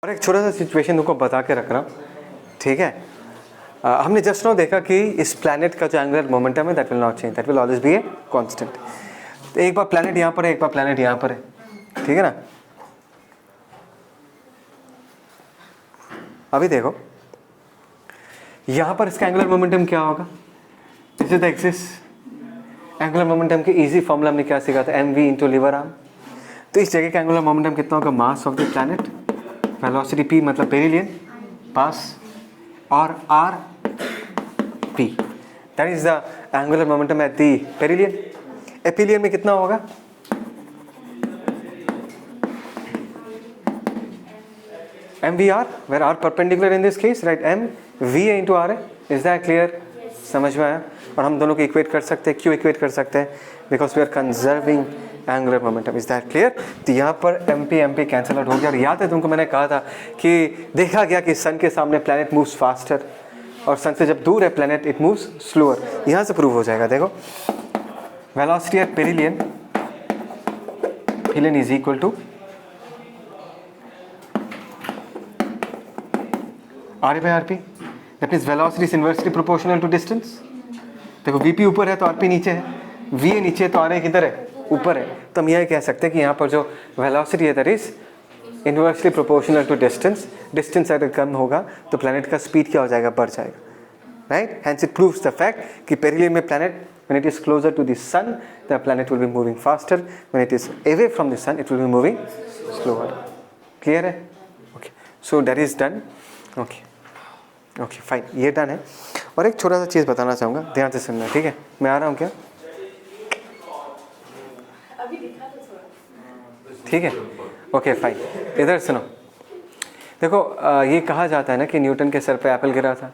और एक छोटा सा सिचुएशन तुमको बता के रख रहा हूँ, ठीक है। हमने जस्ट नाउ देखा कि इस प्लैनेट का जो एंगुलर मोमेंटम है that will not change, that will always be a constant. तो एक बार प्लैनेट यहाँ पर है, एक बार प्लैनेट यहाँ पर है, ठीक है ना। अभी देखो यहाँ पर इसका एंगुलर मोमेंटम क्या होगा, this is the axis. Angular momentum के इजी फॉर्मूला हमने क्या सीखा था, mv इंटू लीवर आर्म। तो इस जगह का एंगुलर मोमेंटम कितना होगा, mass of the planet, velocity p मतलब पेरिलियन पास, और r p, that is the angular momentum at the perihelion. Aphelion में कितना होगा, mvr, where r perpendicular in this case, right, m v into r है। Is that clear, समझ में आया। और हम दोनों को इक्वेट कर सकते हैं, क्यों इक्वेट कर सकते हैं, because we are conserving angular momentum. Is that clear. तो यहाँ पर mp कैंसिल आउट हो गया। और याद है तुमको मैंने कहा था कि देखा गया कि सन के सामने प्लैनेट मूव्स फास्टर, और सन से जब दूर है प्लैनेट इट मूव्स स्लोअर। यहाँ से प्रूव हो जाएगा। देखो velocity at perihelion, perihelion is equal to r by rp, that means velocity is inversely proportional to distance. देखो vp ऊपर है तो rp नीचे है, v नीचे है तो r किधर है, ऊपर है। तो हम यह कह सकते हैं कि यहाँ पर जो वेलोसिटी है that is inversely proportional to distance. Distance अगर कम होगा तो प्लैनेट का स्पीड क्या हो जाएगा, बढ़ जाएगा, right. Hence it proves the fact कि पेरिलियन में planet when it is closer to the sun the planet will be moving faster, when it is away from the sun it will be moving slower. Clear है, okay. So that is done, okay okay fine, ये done है। और एक छोटा सा चीज़ बताना चाहूँगा, ध्यान से सुनना, ठीक है। मैं आ रहा हूँ क्या, ठीक है, ओके फाइन। इधर सुनो, देखो ये कहा जाता है ना कि न्यूटन के सर पे एप्पल गिरा था,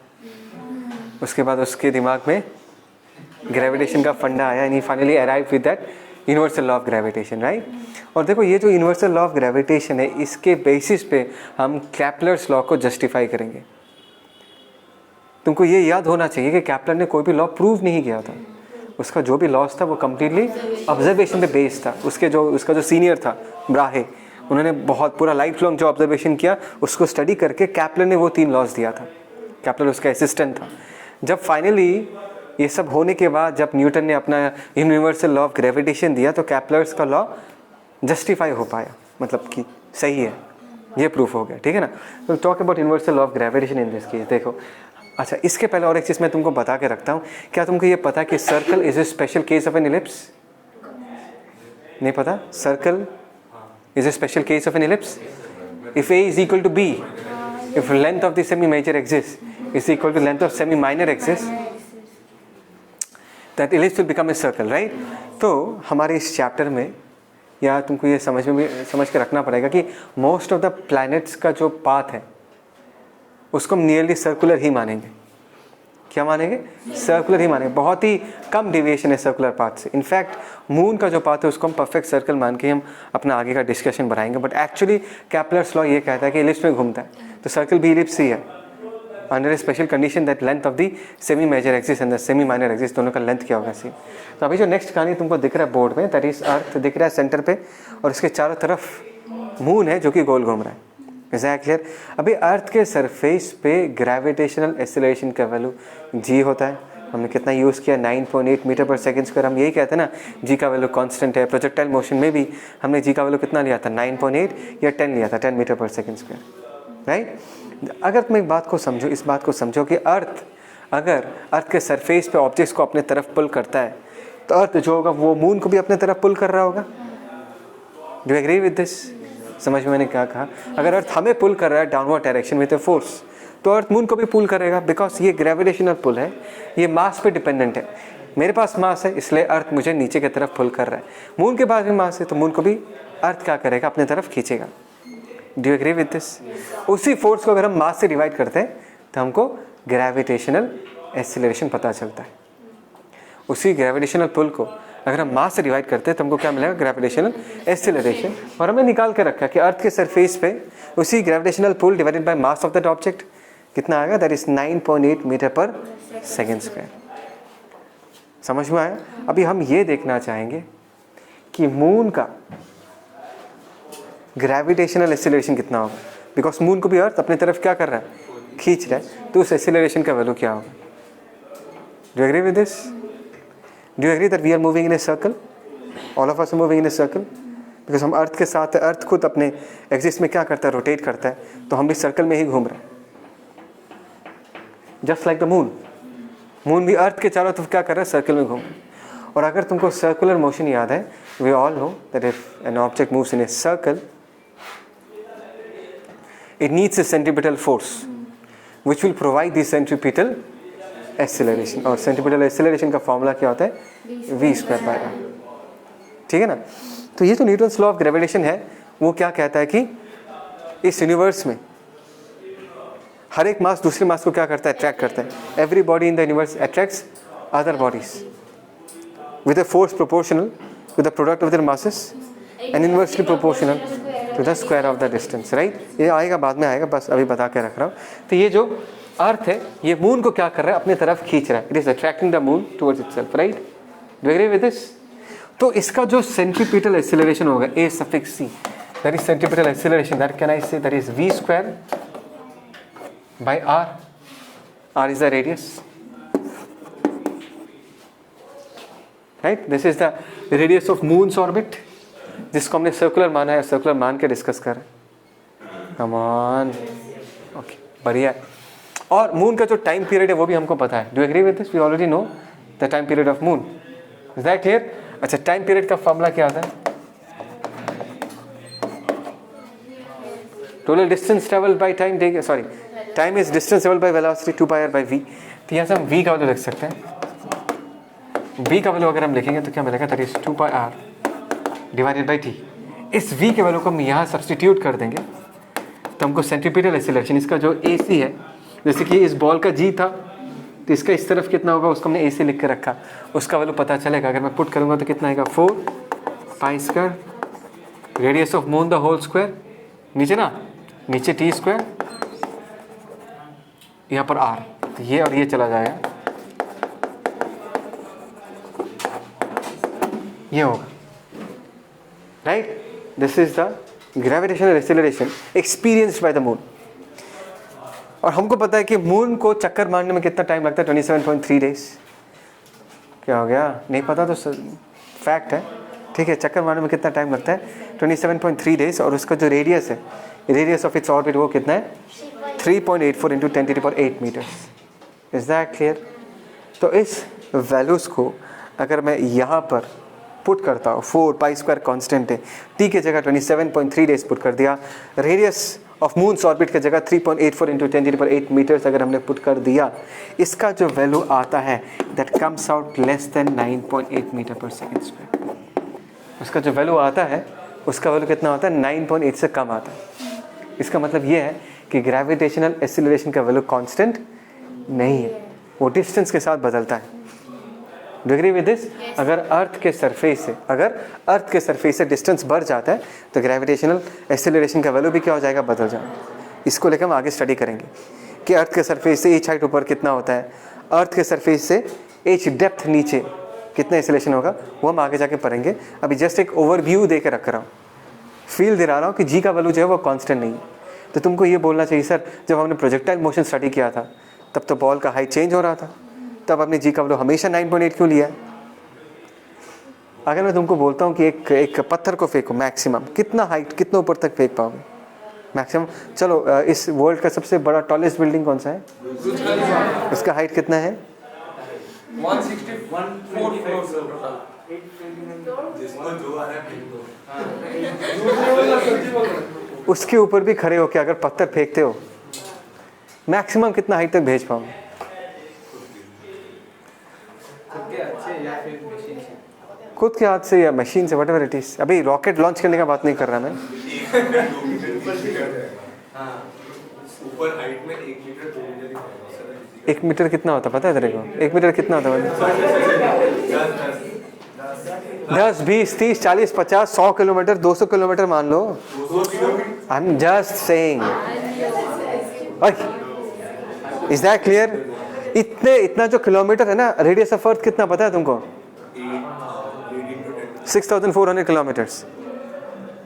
उसके बाद उसके दिमाग में ग्रेविटेशन का फंडा आया and he finally arrive with that universal law of gravitation, right. और देखो ये जो यूनिवर्सल लॉ ऑफ ग्रेविटेशन है, इसके बेसिस पे हम कैप्लर्स लॉ को जस्टिफाई करेंगे। तुमको ये याद होना चाहिए कि कैप्लर ने कोई भी लॉ प्रूव नहीं किया था, उसका जो भी लॉस था वो कम्प्लीटली ऑब्जर्वेशन पे बेस्ड था। उसका जो सीनियर था ब्राहे, उन्होंने बहुत पूरा लाइफ लॉन्ग जो ऑब्जर्वेशन किया उसको स्टडी करके कैप्लर ने वो 3 लॉस दिया था। कैप्लर उसका असिस्टेंट था। जब फाइनली ये सब होने के बाद जब न्यूटन ने अपना यूनिवर्सल लॉ ऑफ ग्रेविटेशन दिया तो कैप्लर्स का लॉ जस्टिफाई हो पाया, मतलब कि सही है, ये प्रूफ हो गया, ठीक है ना। तो talk about universal law of gravitation in this case. देखो अच्छा, इसके पहले और एक चीज़ मैं तुमको बता के रखता हूँ। क्या तुमको ये पता कि circle is a special case of an ellipse? नहीं पता? Circle is a special case of an ellipse. If a is equal to b, if length of the semi major axis is equal to length of semi minor axis, that ellipse will become a circle, right. तो हमारे इस chapter में या तुमको ये समझ के रखना पड़ेगा कि मोस्ट ऑफ द प्लैनेट्स का जो पाथ है उसको हम नियरली सर्कुलर ही मानेंगे। क्या मानेंगे? सर्कुलर ही मानेंगे। बहुत ही कम डिविएशन है सर्कुलर पाथ से। इनफैक्ट मून का जो पाथ है उसको हम परफेक्ट सर्कल मान के हम अपना आगे का डिस्कशन बढ़ाएंगे। बट एक्चुअली कैप्लर्स लॉ ये कहता है कि इलिप्स में घूमता है, तो सर्कल भी इलिप्स ही है, under a special condition that length of the semi major axis and the semi minor axis दोनों का लेंथ क्या होगा सेम। तो अभी जो नेक्स्ट कहानी तुमको दिख रहा है बोर्ड में, दैट इज अर्थ दिख रहा है सेंटर पे, और इसके चारों तरफ मून है जो कि गोल घूम रहा है। Is that clear? अभी अर्थ के सरफेस पे ग्रेविटेशनल एक्सेलरेशन का वैल्यू g होता है। हमने कितना यूज़ किया, 9.8 मीटर पर सेकेंड स्क्वायर। हम यही कहते हैं ना g का वैल्यू कांस्टेंट है। प्रोजेक्टाइल मोशन में भी हमने g का वैल्यू कितना लिया था, 9.8 या 10 लिया था, 10 मीटर पर सेकेंड स्क्वायर, राइट। अगर तुम एक बात को समझो, इस बात को समझो कि अगर अर्थ के सरफेस पे ऑब्जेक्ट्स को अपने तरफ पुल करता है तो अर्थ जो होगा वो मून को भी अपने तरफ पुल कर रहा होगा। Do agree with this? समझ में मैंने क्या कहा? अगर अर्थ हमें पुल कर रहा है downward direction with a force, तो अर्थ मून को भी पुल करेगा, बिकॉज ये ग्रेविटेशनल पुल है, ये मास पे डिपेंडेंट है। मेरे पास मास है इसलिए अर्थ मुझे नीचे की तरफ पुल कर रहा है। मून के पास भी मास है तो मून को भी अर्थ क्या करेगा, अपने तरफ खींचेगा। Do you agree with this? उसी फोर्स को अगर हम मास से डिवाइड करते हैं तो हमको ग्रेविटेशनल एक्सीलरेशन पता चलता है। उसी ग्रेविटेशनल पुल को अगर हम मास से डिवाइड करते हैं तो हमको क्या मिलेगा, ग्रेविटेशनल एक्सीलरेशन। और हमें निकाल के रखा कि अर्थ के सरफेस पे उसी gravitational pull divided by mass of that object कितना आएगा, दैट इज 9.8 मीटर पर सेकेंड स्क्वायर। समझ में आया? अभी हम ये देखना चाहेंगे कि मून का ग्रेविटेशनल एक्सीलरेशन कितना होगा। बिकॉज मून को भी अर्थ अपने तरफ क्या कर रहा है, खींच रहा है, तो उस एक्सीलरेशन का वैल्यू क्या होगा? Do you agree with this? Do you agree that we are moving in a circle? All of us are moving in a circle, because हम अर्थ के साथ, अर्थ खुद अपने एक्सिस में क्या करता है, रोटेट करता है, तो हम भी सर्कल में ही घूम रहे हैं, just like the moon. Moon भी अर्थ के चारों तरफ क्या कर रहा है, सर्कल में घूम रहा है। और अगर तुमको सर्कुलर मोशन याद है, we all know that if an object moves in a circle, it needs a centripetal force which will provide the centripetal acceleration, और centripetal acceleration का फॉर्मूला क्या होता है, v²/r। ठीक है ना? तो ये जो न्यूटन्स लॉ ऑफ ग्रेविटेशन है वो क्या कहता है कि इस यूनिवर्स में हर एक मास दूसरे मास को क्या करता है, अट्रैक्ट करता है। Every body in the universe attracts other bodies with a force proportional to the product of their masses and inversely proportional to the square of the distance, right? ये आएगा, बाद में आएगा, बस अभी बता के रख रहा हूँ। तो ये जो अर्थ है ये मून को क्या कर रहा है, अपने तरफ खींच रहा है। It is attracting the moon towards itself, right? Do you agree with this? तो इसका जो सेंट्रीपिटल एक्सीलरेशन होगा, a suffix c, that is centripetal acceleration, that can I say that is v²/r। r is the radius, right? This is the radius of moon's orbit, जिसको हमने circular माना है, circular मान के डिस्कस कर रहे हैं। कम ऑन, ओके, बढ़िया। और मून का जो टाइम पीरियड है वो भी हमको पता है। Do agree with this? We already know the time period of moon, is that clear? अच्छा, टाइम पीरियड का फॉर्मूला क्या आता है? Total distance travel by time, sorry, time is distance travel by velocity 2πr/v। तो यहाँ से हम v का वैल्यू लिख सकते हैं। v का वैल्यू अगर हम लिखेंगे तो क्या मिलेगा, that is 2πr divided by t। इस v के वैल्यू को हम यहाँ सब्सटीट्यूट कर देंगे तो हमको सेंट्रीपिटल एक्सीलरेशन, इसका जो ac है, जैसे कि इस बॉल का g था तो इसका इस तरफ कितना होगा उसको हमने ac लिख के रखा, उसका वैल्यू पता चलेगा। अगर मैं पुट करूँगा तो कितना आएगा, 4π², radius of moon the whole square, नीचे ना, नीचे t², यहाँ पर r, तो ये और ये चला जाएगा, ये होगा, right? This is the gravitational acceleration experienced by the moon. और हमको पता है कि मून को चक्कर मारने में कितना टाइम लगता है, 27.3 डेज। क्या हो गया, नहीं पता तो फैक्ट है, ठीक है? चक्कर मारने में कितना टाइम लगता है, 27.3 डेज। और उसका जो रेडियस है, रेडियस ऑफ इट्स ऑर्बिट वो कितना है, 3.84 × 10⁸ मीटर्स। Is that clear? तो इस वैल्यूज़ को अगर मैं यहाँ पर पुट करता हूँ, 4π² कांस्टेंट है, टी के जगह 27.3 डेज पुट कर दिया, रेडियस ऑफ मून्स ऑर्बिट के जगह 3.84 × 10⁸ मीटर्स अगर हमने पुट कर दिया, इसका जो वैल्यू आता है that comes out less than 9.8 मीटर/s²। उसका जो वैल्यू आता है उसका वैल्यू कितना होता है, 9.8 से कम आता है। इसका मतलब ये है कि ग्रेविटेशनल एक्सीलरेशन का वैल्यू कांस्टेंट नहीं है, वो डिस्टेंस के साथ बदलता है। Do agree with this? अगर अर्थ के सरफेस से डिस्टेंस बढ़ जाता है तो ग्रेविटेशनल एक्सीलरेशन का वैल्यू भी क्या हो जाएगा, बदल जाएगा। इसको लेकर हम आगे स्टडी करेंगे कि अर्थ के सरफेस से h हाइट ऊपर कितना होता है, अर्थ के सरफेस से h डेप्थ नीचे कितना एक्सीलरेशन होगा, वो हम आगे जाके पढ़ेंगे। अभी जस्ट एक ओवरव्यू दे के रख रहा हूँ, फील दिला रहा हूँ कि g का वैल्यू जो है वो कांस्टेंट नहीं है। तो तुमको ये बोलना चाहिए, सर जब हमने प्रोजेक्टाइल मोशन स्टडी किया था तब तो बॉल का हाइट चेंज हो रहा था, तब आपने जी का वैल्यू हमेशा 9.8 क्यों लिया है? अगर मैं तुमको बोलता हूँ कि एक पत्थर को फेंको, मैक्सिमम कितना हाइट, कितना ऊपर तक फेंक पाओगे मैक्सिमम? चलो, इस वर्ल्ड का सबसे बड़ा टॉलेस्ट बिल्डिंग कौन सा है, उसका हाइट कितना है? 164। उसके ऊपर भी खड़े होकर अगर पत्थर फेंकते हो, मैक्सिमम कितना हाइट तक भेज पाओगे? खुद के हाथ से या मशीन से, व्हाटएवर इट इज। अभी रॉकेट लॉन्च करने का बात नहीं कर रहा मैं। ऊपर हाइट में 1 मीटर 2 मीटर। 1 मीटर कितना होता पता है तेरे को? 1 मीटर कितना होता है? 10, 20, 30, 40, 50, 100 किलोमीटर, 200 किलोमीटर मान लो। I am just saying, is that clear? इतना जो किलोमीटर है ना, रेडियस ऑफ अर्थ कितना पता है तुमको? 6400 किलोमीटर्स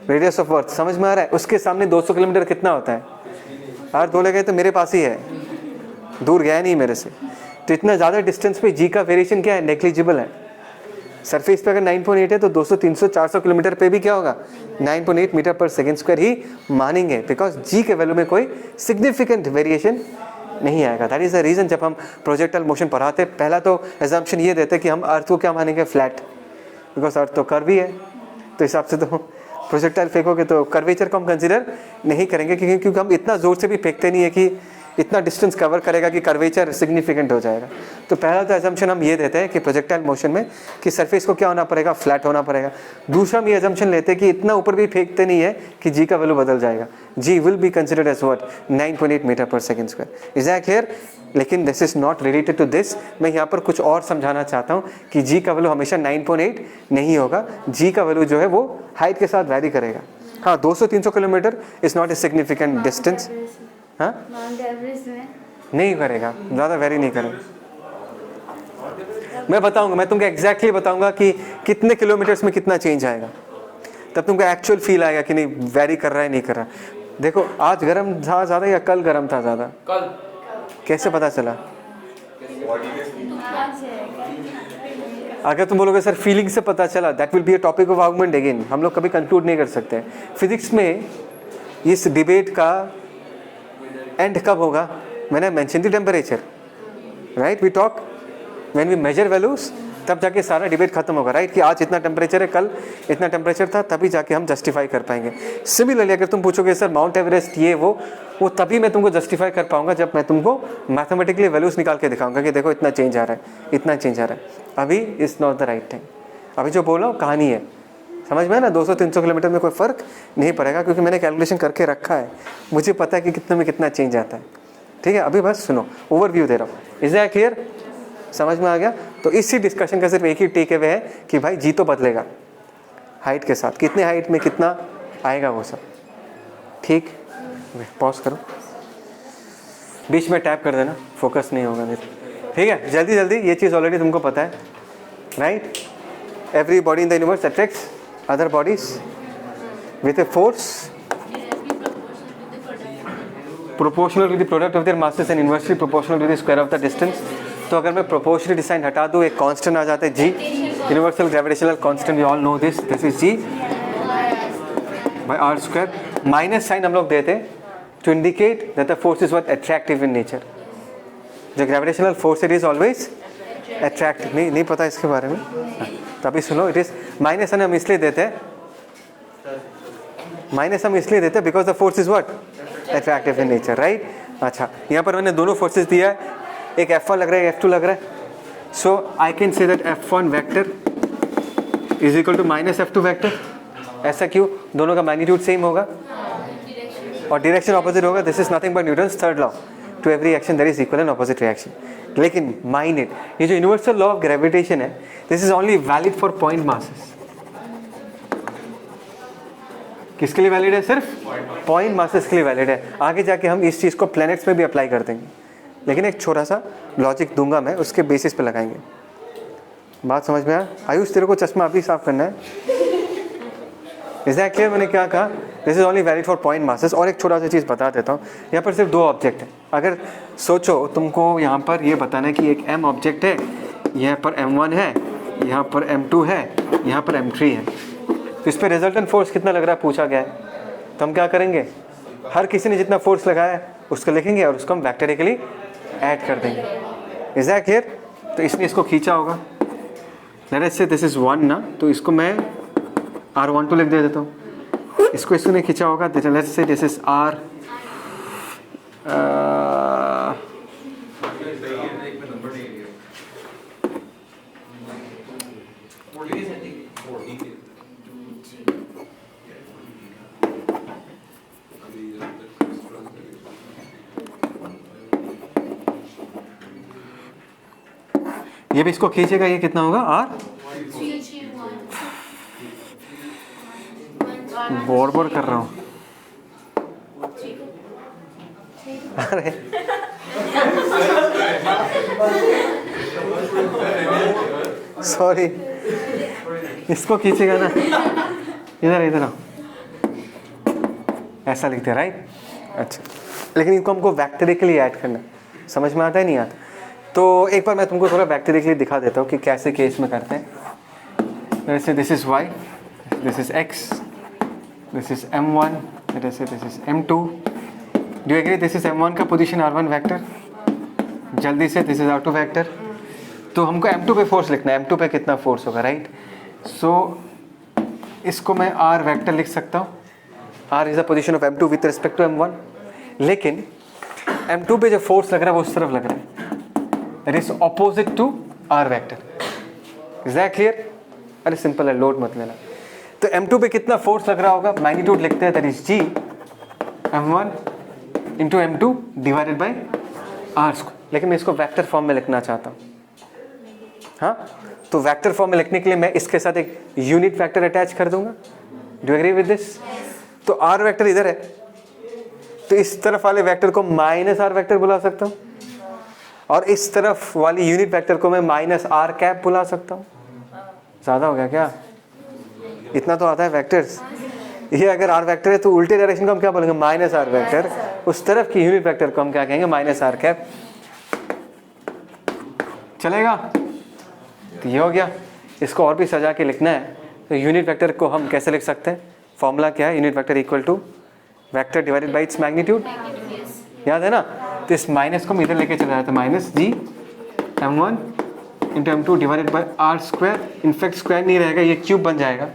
रेडियस ऑफ अर्थ। समझ में आ रहा है? उसके सामने 200 किलोमीटर कितना होता है? R2 लगे तो मेरे पास ही है, दूर गया नहीं मेरे से। तो इतना ज़्यादा डिस्टेंस पे जी का वेरिएशन क्या है, नेग्लिजिबल है। सरफेस पे अगर 9.8 है तो 200 300 400 किलोमीटर पे भी क्या होगा, 9.8 मीटर पर सेकेंड स्क्वायर ही मानेंगे, बिकॉज जी के वैल्यू में कोई सिग्निफिकेंट वेरिएशन नहीं आएगा। दैट इज़ द रीज़न जब हम प्रोजेक्टाइल मोशन पढ़ाते पहला तो एजम्पशन ये देते कि हम अर्थ को क्या मानेंगे, फ्लैट, बिकॉज अर्थ तो कर्व ही है, तो हिसाब से तो प्रोजेक्टाइल फेंकोगे तो कर्वेचर को हम कंसिडर नहीं करेंगे, क्योंकि हम इतना ज़ोर से भी फेंकते नहीं है कि इतना डिस्टेंस कवर करेगा कि कर्वेचर सिग्निफिकेंट हो जाएगा। तो पहला तो एजम्पशन हम ये देते हैं कि प्रोजेक्टाइल मोशन में कि सरफेस को क्या होना पड़ेगा, फ्लैट होना पड़ेगा। दूसरा हम ये एजम्पशन लेते हैं कि इतना ऊपर भी फेंकते नहीं है कि जी का वैल्यू बदल जाएगा। G will be considered as what, 9.8 metre पर second square. Is that clear? लेकिन this is not related to this. मैं यहाँ पर कुछ और समझाना चाहता हूँ कि जी का वैल्यू हमेशा 9.8 नहीं होगा। जी का वैल्यू जो है वो हाइट के साथ वैरी करेगा। हाँ, 200-300 kilometre is not a significant distance. हाँ, माउंट एवरेस्ट में नहीं करेगा, ज़्यादा वेरी नहीं करेगा। मैं बताऊंगा, मैं तुमको एग्जैक्टली बताऊंगा कि कितने किलोमीटर्स में कितना चेंज आएगा, तब तुमको एक्चुअल फील आएगा कि नहीं वेरी कर रहा है नहीं कर रहा। देखो आज गर्म था ज़्यादा या कल गर्म था ज़्यादा, कल कैसे पता चला? आज है अगर तुम बोलोगे सर फीलिंग से पता चला, that will be a topic of argument again. हम लोग कभी कंक्लूड नहीं कर सकते। फिजिक्स में इस डिबेट का एंड कब होगा? मैंने mention the temperature, right? We talk when we measure values, तब जाके सारा डिबेट खत्म होगा, राइट? कि आज इतना टेम्परेचर है, कल इतना टेम्परेचर था, तभी जाके हम जस्टिफाई कर पाएंगे। सिमिलरली अगर तुम पूछोगे सर माउंट एवरेस्ट ये वो तभी मैं तुमको जस्टिफाई कर पाऊंगा जब मैं तुमको मैथमेटिकली वैल्यूज निकाल के दिखाऊंगा कि देखो इतना चेंज आ रहा है, इतना चेंज आ रहा है। अभी is not the right time. अभी जो बोल रहा हूँ कहानी है, समझ में ना? 200-300 किलोमीटर में कोई फ़र्क नहीं पड़ेगा, क्योंकि मैंने कैलकुलेशन करके रखा है, मुझे पता है कि कितने में कितना चेंज आता है। ठीक है, अभी बस सुनो, ओवरव्यू दे रहा हूँ। Is that clear? समझ में आ गया? तो इसी डिस्कशन का सिर्फ एक ही टेक अवे है कि भाई जी तो बदलेगा हाइट के साथ, कितने हाइट में कितना आएगा वो सब। ठीक, पॉज करो, बीच में टैप कर देना, फोकस नहीं होगा नहीं। ठीक है, जल्दी जल्दी, ये चीज़ ऑलरेडी तुमको पता है, right? Every body in the universe attracts other bodies with a force proportional to the product of their masses and inversely proportional to the square of the distance। तो अगर मैं proportionality sign हटा दूँ, एक constant आ जाता है g, universal gravitational constant, we all know this is g by r square। minus sign हम लोग देते to indicate that the force is what, attractive in nature। जो gravitational force it is always attractive। नहीं पता इसके बारे में, तो अभी सुनो, it is minus हम इसलिए देते हैं, because the force is what, attractive in nature, right? अच्छा, यहाँ पर मैंने दोनों फोर्सेस दिया है, एक F1 लग रहा है, F2 लग रहा है। So I can say that F1 vector is equal to minus F2 vector. ऐसा क्यों? दोनों का मैग्नीट्यूड सेम होगा और डायरेक्शन ऑपोजिट होगा। This is nothing but Newton's third law, to every action there is equal and opposite reaction. लेकिन mind it, ये जो यूनिवर्सल लॉ ऑफ ग्रेविटेशन है, this is only valid for point masses. किसके लिए valid है? सिर्फ point masses के लिए वैलिड है। आगे जाके हम इस चीज़ को प्लैनेट्स में भी अप्लाई कर देंगे, लेकिन एक छोटा सा लॉजिक दूंगा मैं, उसके बेसिस पे लगाएंगे। बात समझ में आया? आयुष तेरे को चश्मा अभी साफ करना है। Is that clear? मैंने क्या कहा? This is only valid for point masses. और एक छोटा सा चीज़ बता देता हूँ, यहाँ पर सिर्फ दो ऑब्जेक्ट है। अगर सोचो तुमको यहाँ पर ये बताना है कि एक m ऑब्जेक्ट है, यहाँ पर m1 है, यहाँ पर m2 है, यहाँ पर m3 है, तो इस पर रिजल्टेंट फोर्स कितना लग रहा है पूछा गया है। तो हम क्या करेंगे, हर किसी ने जितना फोर्स लगाया है उसको लिखेंगे और उसको हम वेक्टरिकली ऐड कर देंगे। Is that clear? तो इसने इसको खींचा होगा, लेट अस से दिस इज 1 ना, तो इसको मैं R12 लिख दे देता हूँ। इसको इसने खींचा होगा, let's say this is R ये भी इसको खींचेगा, ये कितना होगा? R बोर कर रहा हूँ। अरे सॉरी, इसको खींचेगा ना, इधर आओ, ऐसा लिखते हैं, राइट? अच्छा, लेकिन इनको हमको वेक्टरिकली ऐड करना है। समझ में आता है नहीं आता? तो एक बार मैं तुमको थोड़ा वेक्टरिकली दिखा देता हूँ कि कैसे केस में करते हैं। जैसे this is y, this is x, this is m1, जैसे this is m2। Do you agree this is m1 का पोजीशन r1 वेक्टर? जल्दी से दिस इज r2 वेक्टर। तो हमको m2 पे फोर्स लिखना है, m2 पे कितना फोर्स होगा, राइट? सो इसको मैं r वेक्टर लिख सकता हूँ। r is the position of m2 with respect to m1। लेकिन m2 पे जो फोर्स लग रहा है वो उस तरफ लग रहा है, that is opposite to r vector. Is that clear? अरे सिंपल है, लोड मत लेना। तो m2 पे कितना फोर्स लग रहा होगा, मैग्नीट्यूड लिखते हैं, that is g m1 into m2 divided by r square. लेकिन मैं इसको वेक्टर फॉर्म में लिखना चाहता हूँ। हाँ, तो वेक्टर फॉर्म में लिखने के लिए मैं इसके साथ एक यूनिट वेक्टर अटैच कर दूंगा। Do you agree with this? तो r वेक्टर इधर है, तो इस तरफ वाले वेक्टर को माइनस r वेक्टर बुला सकता हूँ, और इस तरफ वाली यूनिट वेक्टर को मैं माइनस r कैप बुला सकता हूँ। ज़्यादा हो गया क्या? इतना तो आता है वेक्टर्स। ये अगर r वेक्टर है तो उल्टे डायरेक्शन को हम क्या बोलेंगे, माइनस r वेक्टर। उस तरफ की यूनिट वेक्टर को हम क्या कहेंगे, माइनस r कैप। चलेगा? तो ये हो गया। इसको और भी सजा के लिखना है तो यूनिट वेक्टर को हम कैसे लिख सकते हैं? फॉर्मूला क्या है? Unit vector equal to vector divided by its magnitude. याद है ना? तो इस माइनस को हम इधर लेके चला जाता है, minus g m1 into m2 divided by r square. In fact square नहीं रहेगा, ये क्यूब बन जाएगा,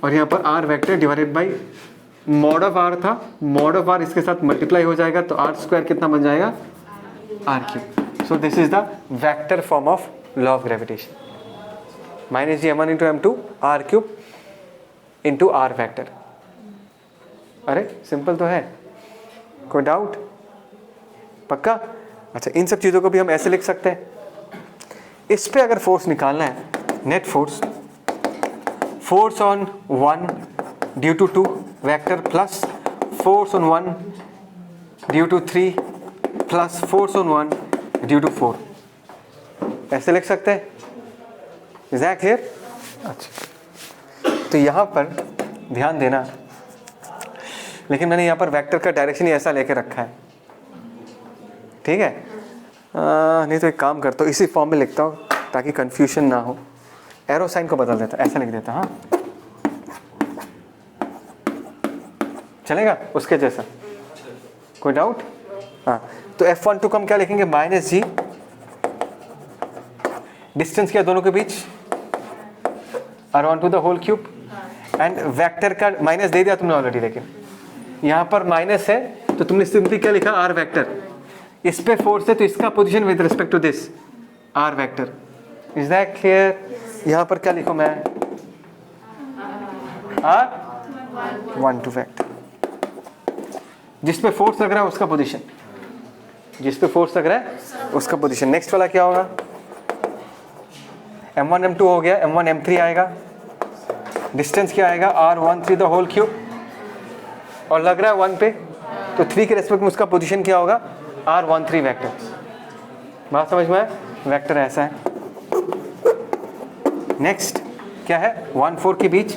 और यहाँ पर r vector divided by mod of r था, मॉड ऑफ r इसके साथ मल्टीप्लाई हो जाएगा, तो r स्क्वायर कितना बन जाएगा, r cube. So this is the vector form of law of gravitation, minus g m1 into m2 r cube into r vector. अरे सिंपल तो है, कोई डाउट? पक्का? अच्छा, इन सब चीज़ों को भी हम ऐसे लिख सकते हैं। इस पे अगर फोर्स निकालना है, net force, force on 1 due to 2 vector plus force on 1 due to 3 plus force on 1 due to 4, ऐसे लिख सकते हैं। Is that clear? अच्छा, तो यहाँ पर ध्यान देना, लेकिन मैंने यहाँ पर वेक्टर का डायरेक्शन ही ऐसा लेके रखा है, ठीक है? नहीं तो एक काम करता हूँ, इसी फॉर्म में लिखता हूँ ताकि कंफ्यूजन ना हो। एरो साइन को बदल देता, ऐसा लिख देता। हाँ, चलेगा? उसके जैसा, कोई डाउट? हाँ, तो F12 को हम क्या लिखेंगे, माइनस g, डिस्टेंस क्या दोनों के बीच, r12 the whole cube, and vector का माइनस दे दिया तुमने ऑलरेडी, लेकिन यहाँ पर माइनस है तो तुमने सिंपली क्या लिखा, r वेक्टर। इस पे फोर्स है तो इसका position with respect to this r vector. Is that clear? यहाँ पर क्या लिखूं मैं, r12 वेक्टर। जिस पे फोर्स लग रहा है उसका पोजीशन, जिस पे फोर्स लग रहा है उसका पोजीशन। नेक्स्ट वाला क्या होगा, m1 m2 हो गया, m1 m3 आएगा, डिस्टेंस क्या आएगा, r13 द होल क्यूब, और लग रहा है 1 पे, तो 3 के रेस्पेक्ट में उसका पोजीशन क्या होगा, r13 वेक्टर। बात समझ में आया? वेक्टर ऐसा है। नेक्स्ट क्या है, 1-4 के बीच,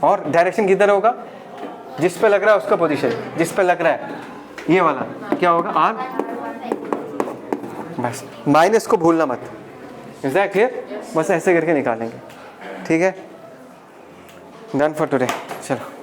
और डायरेक्शन किधर होगा, जिस पे लग रहा है उसका पोजीशन, जिस पे लग रहा है ये वाला क्या होगा, r। बस माइनस को भूलना मत। Is that clear? बस ऐसे करके निकालेंगे, ठीक है? Done for today. चलो।